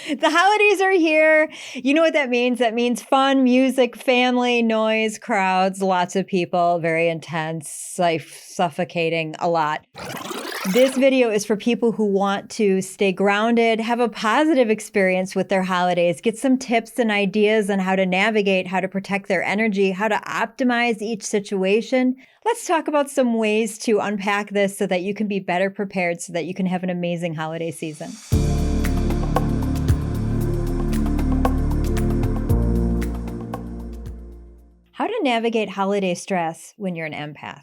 The holidays are here. You know what that means? That means fun, music, family, noise, crowds, lots of people, very intense, life suffocating a lot. This video is for people who want to stay grounded, have a positive experience with their holidays, get some tips and ideas on how to navigate, how to protect their energy, how to optimize each situation. Let's talk about some ways to unpack this so that you can be better prepared so that you can have an amazing holiday season. How to navigate holiday stress when you're an empath.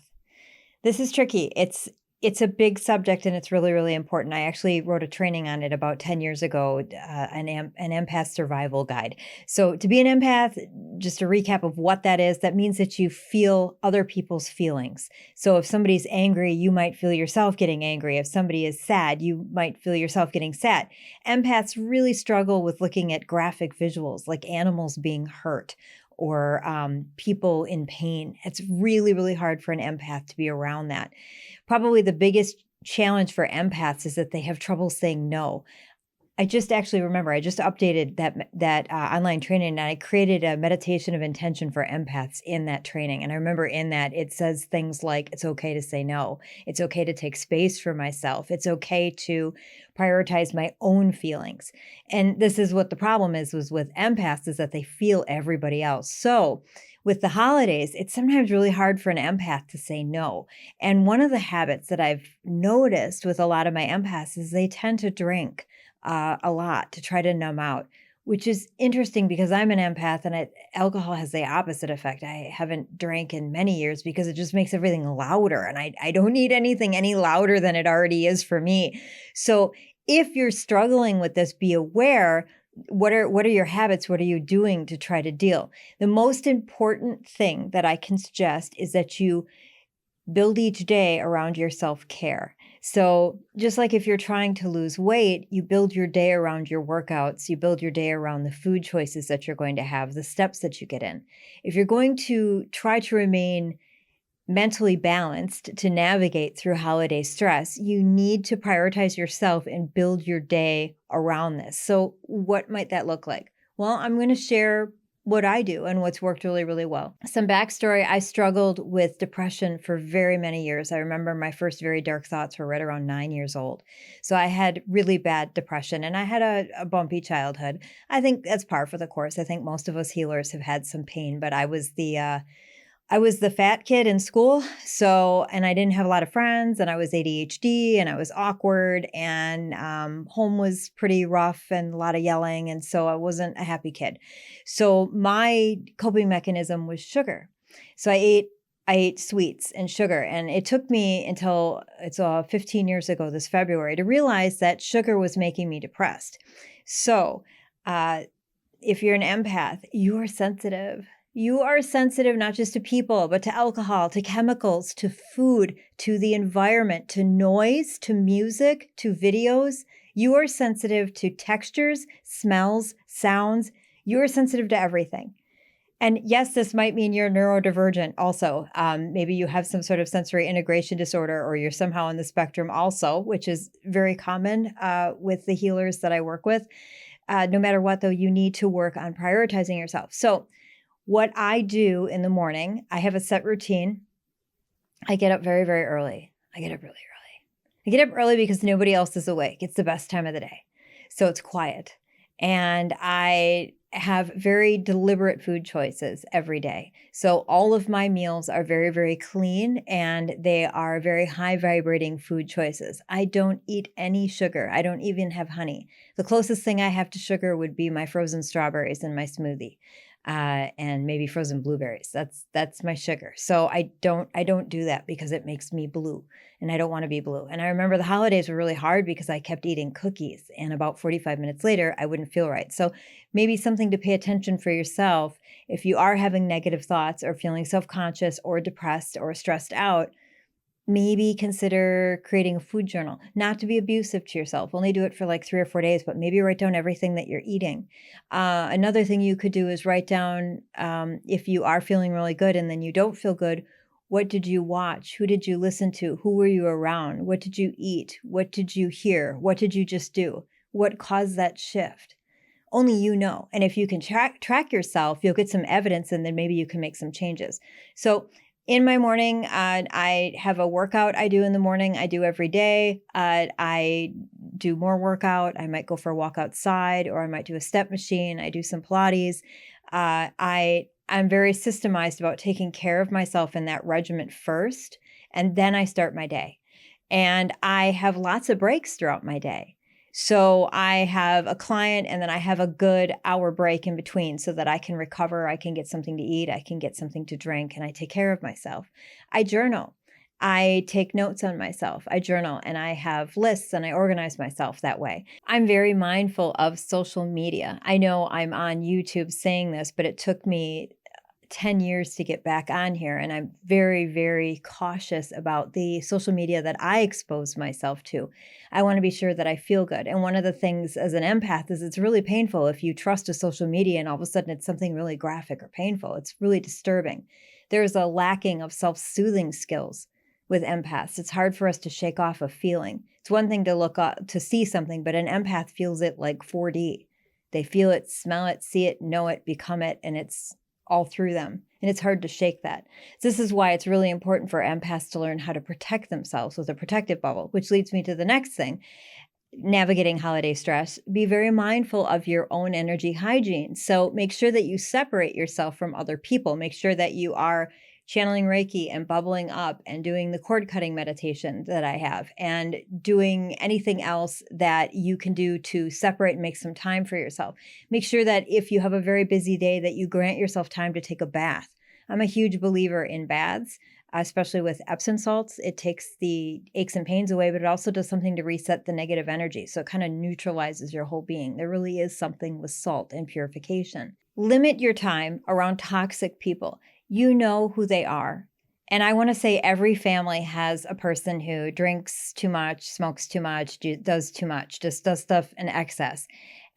This is tricky. It's a big subject and it's really, really important. I actually wrote a training on it about 10 years ago, an empath survival guide. So to be an empath, just a recap of what that is, that means that you feel other people's feelings. So if somebody's angry, you might feel yourself getting angry. If somebody is sad, you might feel yourself getting sad. Empaths really struggle with looking at graphic visuals like animals being hurt or people in pain. It's really, really hard for an empath to be around that. Probably the biggest challenge for empaths is that they have trouble saying no. I just updated that online training, and I created a meditation of intention for empaths in that training. And I remember in that it says things like, it's okay to say no. It's okay to take space for myself. It's okay to prioritize my own feelings. And this is what the problem was with empaths, is that they feel everybody else. So with the holidays, it's sometimes really hard for an empath to say no. And one of the habits that I've noticed with a lot of my empaths is they tend to drink a lot to try to numb out, which is interesting because I'm an empath and alcohol has the opposite effect. I haven't drank in many years because it just makes everything louder, and I don't need anything any louder than it already is for me. So if you're struggling with this, be aware. What are your habits? What are you doing to try to deal? The most important thing that I can suggest is that you build each day around your self-care. So just like if you're trying to lose weight, you build your day around your workouts, you build your day around the food choices that you're going to have, the steps that you get in. If you're going to try to remain mentally balanced to navigate through holiday stress, you need to prioritize yourself and build your day around this. So what might that look like? Well, I'm going to share what I do and what's worked really, really well. Some backstory: I struggled with depression for very many years. I remember my first very dark thoughts were right around 9 years old. So I had really bad depression and I had a bumpy childhood. I think that's par for the course. I think most of us healers have had some pain, but I was the fat kid in school. And I didn't have a lot of friends, and I was ADHD, and I was awkward, and home was pretty rough and a lot of yelling. And so I wasn't a happy kid. So my coping mechanism was sugar. So I ate sweets and sugar. And it took me until 15 years ago this February to realize that sugar was making me depressed. So if you're an empath, you are sensitive. You are sensitive not just to people, but to alcohol, to chemicals, to food, to the environment, to noise, to music, to videos. You are sensitive to textures, smells, sounds. You are sensitive to everything. And yes, this might mean you're neurodivergent also. Maybe you have some sort of sensory integration disorder, or you're somehow on the spectrum also, which is very common with the healers that I work with. No matter what, though, you need to work on prioritizing yourself. So what I do in the morning, I have a set routine. I get up very, very early. I get up really early. I get up early because nobody else is awake. It's the best time of the day. So it's quiet. And I have very deliberate food choices every day. So all of my meals are very, very clean, and they are very high vibrating food choices. I don't eat any sugar. I don't even have honey. The closest thing I have to sugar would be my frozen strawberries in my smoothie. And maybe frozen blueberries. That's my sugar. So I don't do that because it makes me blue, and I don't want to be blue. And I remember the holidays were really hard because I kept eating cookies, and about 45 minutes later, I wouldn't feel right. So maybe something to pay attention for yourself. If you are having negative thoughts or feeling self-conscious or depressed or stressed out, maybe consider creating a food journal, not to be abusive to yourself. Only do it for like 3 or 4 days, but maybe write down everything that you're eating. Another thing you could do is write down, if you are feeling really good and then you don't feel good, what did you watch? Who did you listen to? Who were you around? What did you eat? What did you hear? What did you just do? What caused that shift? Only you know. And if you can track yourself, you'll get some evidence, and then maybe you can make some changes. So in my morning, I have a workout I do in the morning. I do every day. I do more workout. I might go for a walk outside, or I might do a step machine. I do some Pilates. I'm very systemized about taking care of myself in that regimen first, and then I start my day. And I have lots of breaks throughout my day. So I have a client, and then I have a good hour break in between so that I can recover, I can get something to eat, I can get something to drink, and I take care of myself. I journal. I take notes on myself. I journal, and I have lists, and I organize myself that way. I'm very mindful of social media. I know I'm on YouTube saying this, but it took me 10 years to get back on here. And I'm very, very cautious about the social media that I expose myself to. I want to be sure that I feel good. And one of the things as an empath is it's really painful if you trust a social media and all of a sudden it's something really graphic or painful. It's really disturbing. There's a lacking of self-soothing skills with empaths. It's hard for us to shake off a feeling. It's one thing to look up to see something, but an empath feels it like 4D. They feel it, smell it, see it, know it, become it, and it's all through them. And it's hard to shake that. This is why it's really important for empaths to learn how to protect themselves with a protective bubble, which leads me to the next thing. Navigating holiday stress, be very mindful of your own energy hygiene. So make sure that you separate yourself from other people. Make sure that you are channeling Reiki and bubbling up and doing the cord cutting meditation that I have and doing anything else that you can do to separate and make some time for yourself. Make sure that if you have a very busy day that you grant yourself time to take a bath. I'm a huge believer in baths, especially with Epsom salts. It takes the aches and pains away, but it also does something to reset the negative energy. So it kind of neutralizes your whole being. There really is something with salt and purification. Limit your time around toxic people. You know who they are. And I want to say every family has a person who drinks too much, smokes too much, does too much, just does stuff in excess.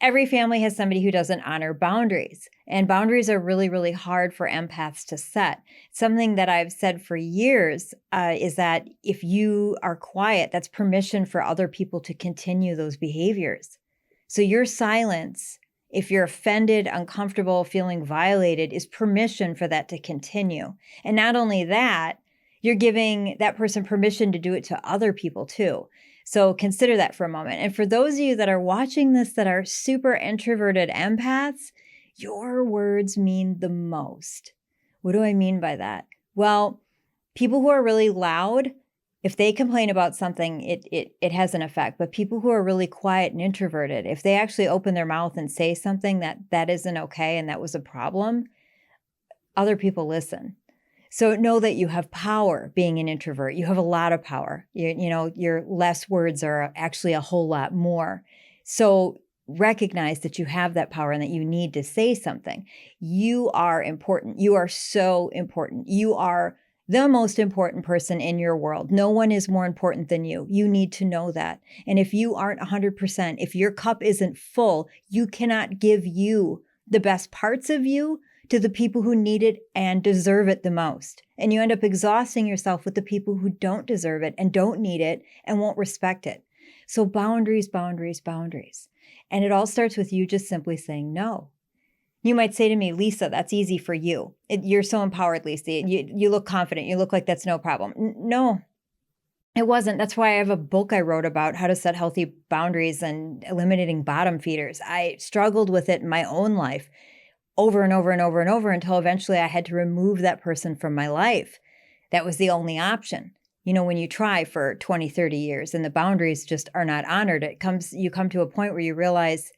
Every family has somebody who doesn't honor boundaries. And boundaries are really, really hard for empaths to set. Something that I've said for years is that if you are quiet, that's permission for other people to continue those behaviors. So your silence, if you're offended, uncomfortable, feeling violated, is permission for that to continue. And not only that, you're giving that person permission to do it to other people too. So consider that for a moment. And for those of you that are watching this that are super introverted empaths, your words mean the most. What do I mean by that? Well, people who are really loud, if they complain about something, it has an effect. But people who are really quiet and introverted, if they actually open their mouth and say something that isn't okay and that was a problem, other people listen. So know that you have power being an introvert. You have a lot of power. You know, your less words are actually a whole lot more. So recognize that you have that power and that you need to say something. You are important. You are so important. You are the most important person in your world. No one is more important than you. You need to know that. And if you aren't 100%, if your cup isn't full, you cannot give you the best parts of you to the people who need it and deserve it the most. And you end up exhausting yourself with the people who don't deserve it and don't need it and won't respect it. So boundaries, boundaries, boundaries. And it all starts with you just simply saying no. You might say to me, Lisa, that's easy for you. You're so empowered, Lisa. You look confident. You look like that's no problem. No, it wasn't. That's why I have a book I wrote about how to set healthy boundaries and eliminating bottom feeders. I struggled with it in my own life over and over and over and over until eventually I had to remove that person from my life. That was the only option. You know, when you try for 20, 30 years and the boundaries just are not honored, you come to a point where you realize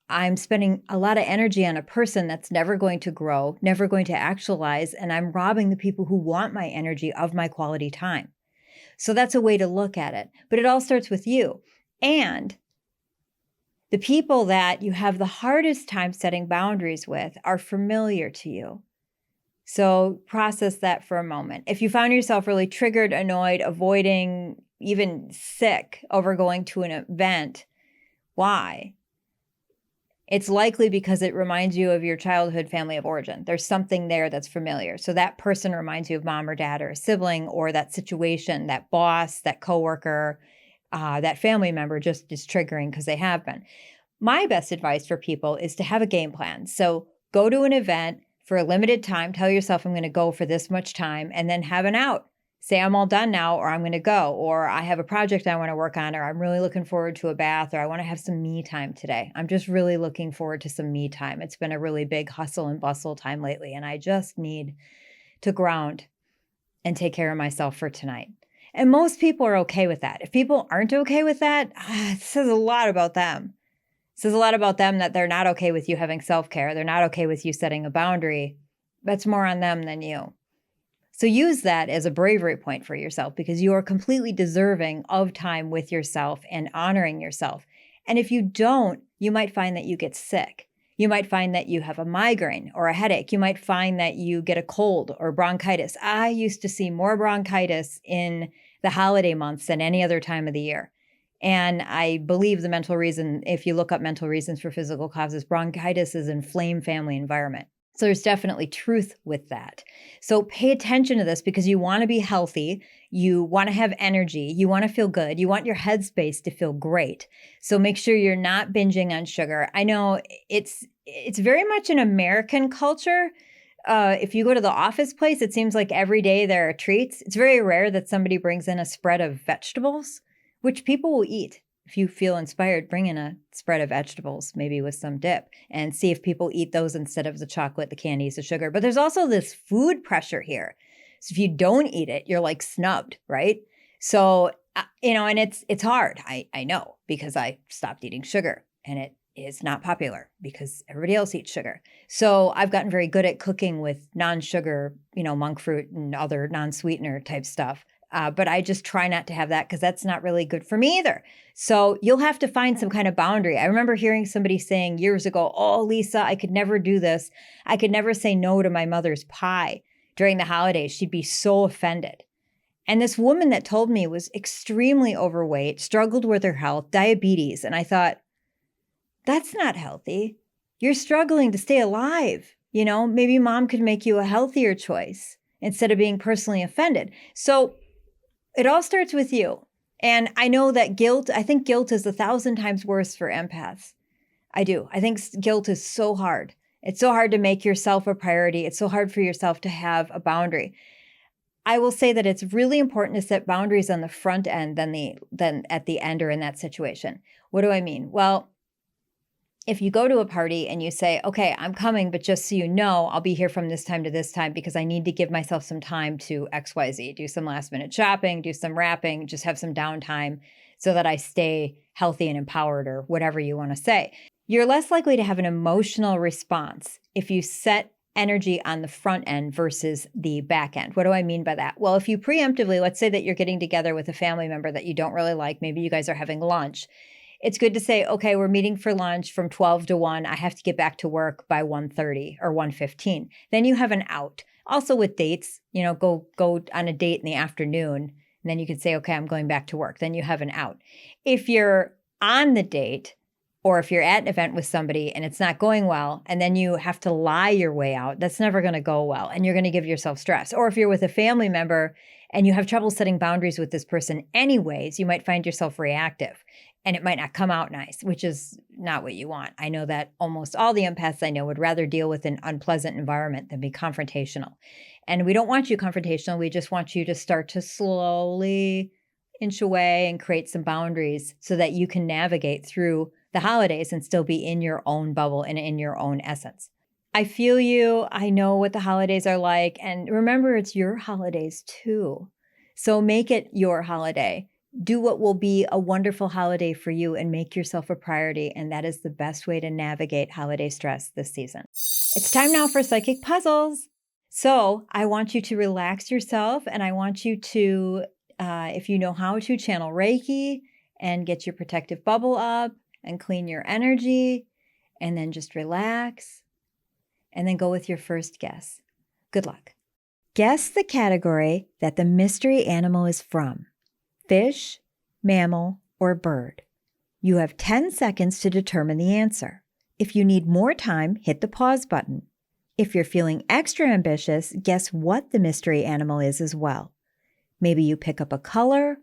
I'm spending a lot of energy on a person that's never going to grow, never going to actualize, and I'm robbing the people who want my energy of my quality time. So that's a way to look at it. But it all starts with you. And the people that you have the hardest time setting boundaries with are familiar to you. So process that for a moment. If you found yourself really triggered, annoyed, avoiding, even sick over going to an event, why? It's likely because it reminds you of your childhood family of origin. There's something there that's familiar. So that person reminds you of mom or dad or a sibling or that situation, that boss, that coworker, that family member just is triggering because they have been. My best advice for people is to have a game plan. So go to an event for a limited time, tell yourself I'm going to go for this much time, and then have an out. Say I'm all done now, or I'm going to go, or I have a project I want to work on, or I'm really looking forward to a bath, or I want to have some me time today. I'm just really looking forward to some me time. It's been a really big hustle and bustle time lately, and I just need to ground and take care of myself for tonight. And most people are okay with that. If people aren't okay with that, it says a lot about them. It says a lot about them that they're not okay with you having self-care. They're not okay with you setting a boundary. That's more on them than you. So use that as a bravery point for yourself, because you are completely deserving of time with yourself and honoring yourself. And if you don't, you might find that you get sick. You might find that you have a migraine or a headache. You might find that you get a cold or bronchitis. I used to see more bronchitis in the holiday months than any other time of the year. And I believe the mental reason, if you look up mental reasons for physical causes, bronchitis is an inflamed family environment. So there's definitely truth with that. So pay attention to this, because you want to be healthy. You want to have energy. You want to feel good. You want your headspace to feel great. So make sure you're not binging on sugar. I know it's very much an American culture. If you go to the office place, it seems like every day there are treats. It's very rare that somebody brings in a spread of vegetables, which people will eat. If you feel inspired, bring in a spread of vegetables, maybe with some dip, and see if people eat those instead of the chocolate, the candies, the sugar. But there's also this food pressure here. So if you don't eat it, you're like snubbed, right? So, and it's hard. I know, because I stopped eating sugar, and it is not popular because everybody else eats sugar. So I've gotten very good at cooking with non-sugar, monk fruit and other non-sweetener type stuff. But I just try not to have that, because that's not really good for me either. So you'll have to find some kind of boundary. I remember hearing somebody saying years ago, "Oh, Lisa, I could never do this. I could never say no to my mother's pie during the holidays. She'd be so offended." And this woman that told me was extremely overweight, struggled with her health, diabetes. And I thought, that's not healthy. You're struggling to stay alive. Maybe mom could make you a healthier choice instead of being personally offended. So it all starts with you. And I know that I think guilt is 1,000 times worse for empaths. I do. I think guilt is so hard. It's so hard to make yourself a priority. It's so hard for yourself to have a boundary. I will say that it's really important to set boundaries on the front end than at the end or in that situation. What do I mean? Well, if you go to a party and you say, "Okay, I'm coming, but just so you know, I'll be here from this time to this time because I need to give myself some time to XYZ, do some last minute shopping, do some wrapping, just have some downtime so that I stay healthy and empowered," or whatever you want to say. You're less likely to have an emotional response if you set energy on the front end versus the back end. What do I mean by that? Well, if you preemptively, let's say that you're getting together with a family member that you don't really like, maybe you guys are having lunch. It's good to say, "Okay, we're meeting for lunch from 12 to 1. I have to get back to work by 1:30 or 1:15. Then you have an out. Also with dates, go on a date in the afternoon, and then you can say, "Okay, I'm going back to work." Then you have an out. If you're on the date, or if you're at an event with somebody and it's not going well, and then you have to lie your way out, that's never going to go well, and you're going to give yourself stress. Or if you're with a family member and you have trouble setting boundaries with this person anyways, you might find yourself reactive. And it might not come out nice, which is not what you want. I know that almost all the empaths I know would rather deal with an unpleasant environment than be confrontational. And we don't want you confrontational. We just want you to start to slowly inch away and create some boundaries so that you can navigate through the holidays and still be in your own bubble and in your own essence. I feel you. I know what the holidays are like. And remember, it's your holidays too. So make it your holiday. Do what will be a wonderful holiday for you and make yourself a priority. And that is the best way to navigate holiday stress this season. It's time now for psychic puzzles. So I want you to relax yourself, and I want you to, if you know how to, channel Reiki and get your protective bubble up and clean your energy, and then just relax and then go with your first guess. Good luck. Guess the category that the mystery animal is from. Fish, mammal, or bird. You have 10 seconds to determine the answer. If you need more time, hit the pause button. If you're feeling extra ambitious, guess what the mystery animal is as well. Maybe you pick up a color,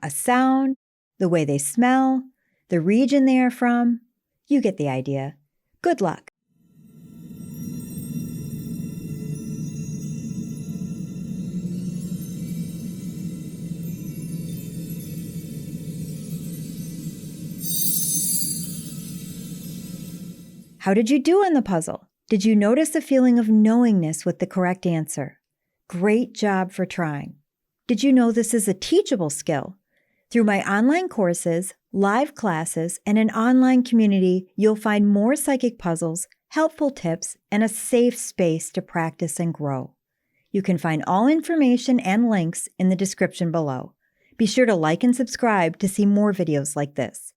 a sound, the way they smell, the region they are from. You get the idea. Good luck. How did you do on the puzzle? Did you notice a feeling of knowingness with the correct answer? Great job for trying. Did you know this is a teachable skill? Through my online courses, live classes, and an online community, you'll find more psychic puzzles, helpful tips, and a safe space to practice and grow. You can find all information and links in the description below. Be sure to like and subscribe to see more videos like this.